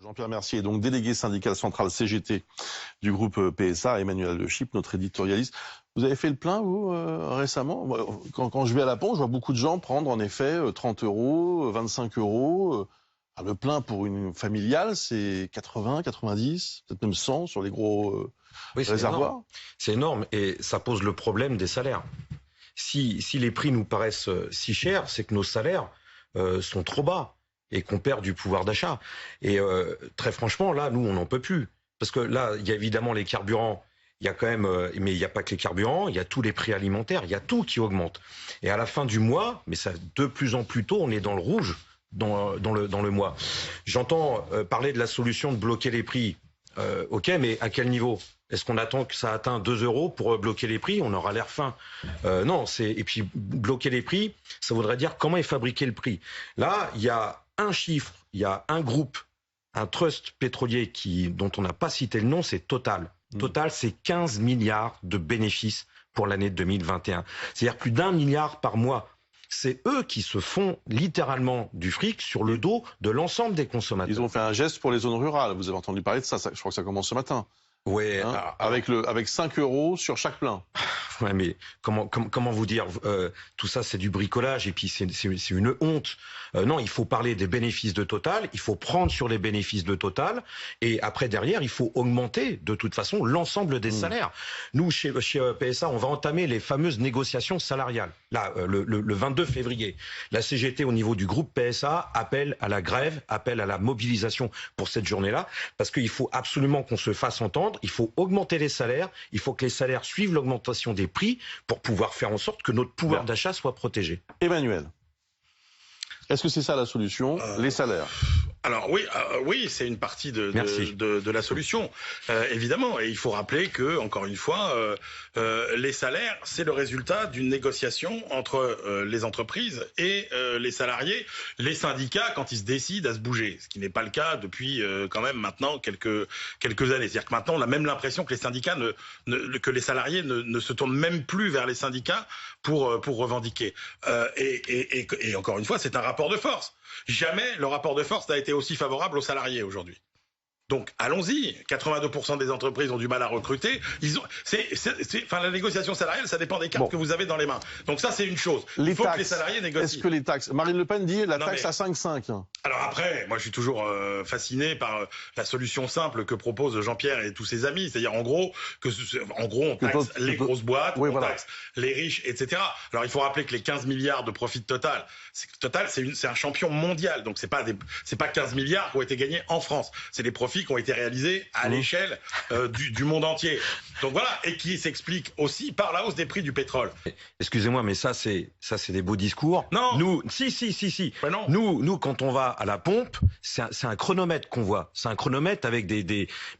Jean-Pierre Mercier est donc délégué syndical central CGT du groupe PSA, Emmanuel Le Chip, notre éditorialiste. Vous avez fait le plein, vous, récemment? Quand je vais à la pompe, je vois beaucoup de gens prendre, en effet, 30 €, 25 €. Le plein pour une familiale, c'est 80, 90, peut-être même 100 sur les gros réservoirs. C'est énorme et ça pose le problème des salaires. Si les prix nous paraissent si chers, c'est que nos salaires sont trop bas et qu'on perd du pouvoir d'achat. Et très franchement, là, nous, on n'en peut plus. Parce que là, il y a évidemment les carburants, il y a quand même, mais il n'y a pas que les carburants, il y a tous les prix alimentaires, il y a tout qui augmente. Et à la fin du mois, mais ça de plus en plus tôt, on est dans le rouge dans le mois. J'entends parler de la solution de bloquer les prix. Ok, mais à quel niveau? Est-ce qu'on attend que ça atteigne 2 € pour bloquer les prix? On aura l'air fin. Non, et puis bloquer les prix, ça voudrait dire comment est fabriqué le prix. Là, il y a un chiffre, il y a un groupe, un trust pétrolier dont on n'a pas cité le nom, c'est Total. Total, c'est 15 milliards de bénéfices pour l'année 2021. C'est-à-dire plus d'1 milliard par mois. C'est eux qui se font littéralement du fric sur le dos de l'ensemble des consommateurs. Ils ont fait un geste pour les zones rurales. Vous avez entendu parler de ça, je crois que ça commence ce matin. Ouais, avec 5 € sur chaque plein. Ouais, mais comment vous dire, tout ça c'est du bricolage et puis c'est une honte. Non, il faut parler des bénéfices de Total, il faut prendre sur les bénéfices de Total et après derrière il faut augmenter de toute façon l'ensemble des salaires. Nous chez PSA, on va entamer les fameuses négociations salariales. Là, le 22 février, la CGT au niveau du groupe PSA appelle à la grève, appelle à la mobilisation pour cette journée-là, parce qu'il faut absolument qu'on se fasse entendre. Il faut augmenter les salaires, il faut que les salaires suivent l'augmentation des prix pour pouvoir faire en sorte que notre pouvoir d'achat soit protégé. Emmanuel, est-ce que c'est ça la solution, les salaires? Alors oui, c'est une partie de la solution, évidemment. Et il faut rappeler que, encore une fois, les salaires, c'est le résultat d'une négociation entre les entreprises et les salariés, les syndicats, quand ils se décident à se bouger. Ce qui n'est pas le cas depuis quand même maintenant quelques années. C'est-à-dire que maintenant, on a même l'impression que les syndicats que les salariés ne se tournent même plus vers les syndicats pour revendiquer. Et encore une fois, c'est un rapport de force. Jamais le rapport de force n'a été aussi favorable aux salariés aujourd'hui. Donc allons-y. 82% des entreprises ont du mal à recruter. La négociation salariale, ça dépend des cartes que vous avez dans les mains. Donc ça, c'est une chose. Il faut que les salariés négocient. Est-ce que les taxes, Marine Le Pen dit la taxe à 5,5. Alors après, moi je suis toujours fasciné par la solution simple que propose Jean-Pierre et tous ses amis. C'est-à-dire en gros, on taxe les grosses boîtes, on taxe les riches, etc. Alors il faut rappeler que les 15 milliards de profit de Total, c'est un champion mondial. Donc c'est pas 15 milliards qui ont été gagnés en France. C'est des profits qui ont été réalisés à l'échelle du monde entier. Donc voilà, et qui s'explique aussi par la hausse des prix du pétrole. Excusez-moi, mais ça c'est des beaux discours. Non. Nous, si. Ben non. Nous, quand on va à la pompe, c'est un chronomètre qu'on voit. C'est un chronomètre avec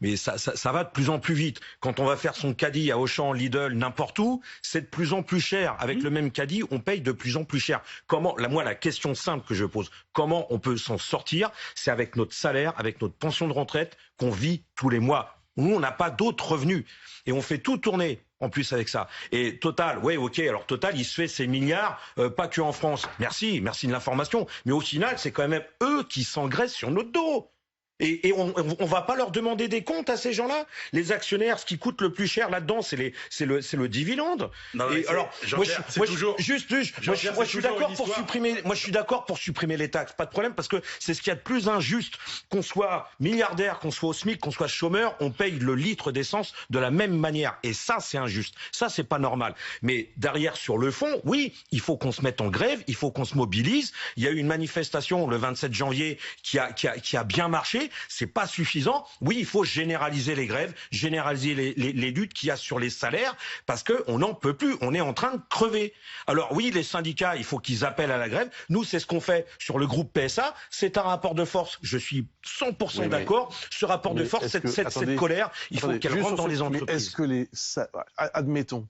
mais ça va de plus en plus vite. Quand on va faire son caddie à Auchan, Lidl, n'importe où, c'est de plus en plus cher. Avec le même caddie, on paye de plus en plus cher. Moi, la question simple que je pose, comment on peut s'en sortir? C'est avec notre salaire, avec notre pension de retraite qu'on vit tous les mois. Nous, on n'a pas d'autres revenus. Et on fait tout tourner en plus avec ça. Et Total, ouais, ok, alors Total, il se fait ses milliards, pas que en France. Merci de l'information. Mais au final, c'est quand même eux qui s'engraissent sur notre dos. Et on va pas leur demander des comptes à ces gens-là. Les actionnaires, ce qui coûte le plus cher là-dedans, c'est le dividende. Non, et alors, moi je suis d'accord pour supprimer. Moi, je suis d'accord pour supprimer les taxes, pas de problème, parce que c'est ce qu'il y a de plus injuste. Qu'on soit milliardaire, qu'on soit au SMIC, qu'on soit chômeur, on paye le litre d'essence de la même manière. Et ça, c'est injuste. Ça, c'est pas normal. Mais derrière, sur le fond, oui, il faut qu'on se mette en grève, il faut qu'on se mobilise. Il y a eu une manifestation le 27 janvier qui a bien marché. C'est pas suffisant. Oui, il faut généraliser les grèves, généraliser les luttes qu'il y a sur les salaires, parce que on n'en peut plus. On est en train de crever. Alors oui, les syndicats, il faut qu'ils appellent à la grève. Nous, c'est ce qu'on fait sur le groupe PSA. C'est un rapport de force. Je suis 100% d'accord. Ce rapport de force, cette colère, il faut qu'elle rentre dans les entreprises. Est-ce que admettons,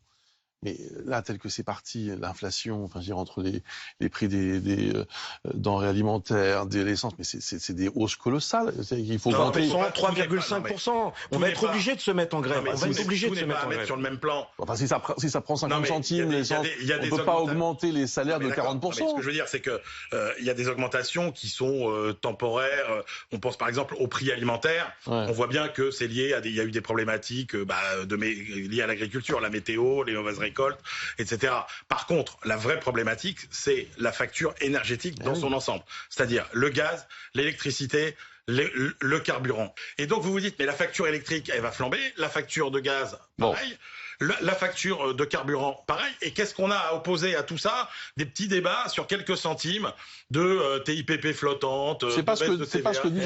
Mais là, tel que c'est parti, l'inflation, enfin, je veux dire, entre les prix des denrées alimentaires, de l'essence, mais c'est des hausses colossales. Il faut 3,5%. On va être obligé de se mettre en grève. On va être obligé de se mettre en grève sur le même plan. Enfin, si ça prend 50 centimes, l'essence, on ne peut pas augmenter les salaires de 40%. Mais ce que je veux dire, c'est que il y a des augmentations qui sont temporaires. On pense par exemple au prix alimentaire. Ouais. On voit bien que c'est lié à il y a eu des problématiques liées à l'agriculture, la météo, les mauvaises récolte, etc. Par contre, la vraie problématique, c'est la facture énergétique dans son ensemble. C'est-à-dire le gaz, l'électricité, le carburant. Et donc vous vous dites, mais la facture électrique, elle va flamber, la facture de gaz, pareil. La facture de carburant, pareil. Et qu'est-ce qu'on a à opposer à tout ça? Des petits débats sur quelques centimes de TIPP flottante. C'est pas ce que dit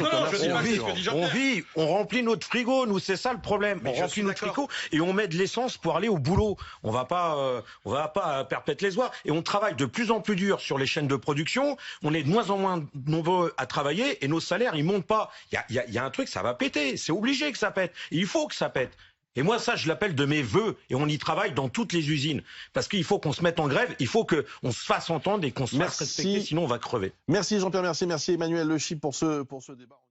Jean-Pierre. On remplit notre frigo, nous, c'est ça le problème. On remplit notre frigo et on met de l'essence pour aller au boulot. On va pas perpétuer les oies. Et on travaille de plus en plus dur sur les chaînes de production. On est de moins en moins nombreux à travailler et nos salaires, ils montent pas. Il y a un truc, ça va péter. C'est obligé que ça pète. Il faut que ça pète. Et moi, ça, je l'appelle de mes vœux. Et on y travaille dans toutes les usines. Parce qu'il faut qu'on se mette en grève, il faut qu'on se fasse entendre et qu'on se fasse respecter, sinon on va crever. Merci Jean-Pierre, merci Emmanuel Le Chypre pour ce débat.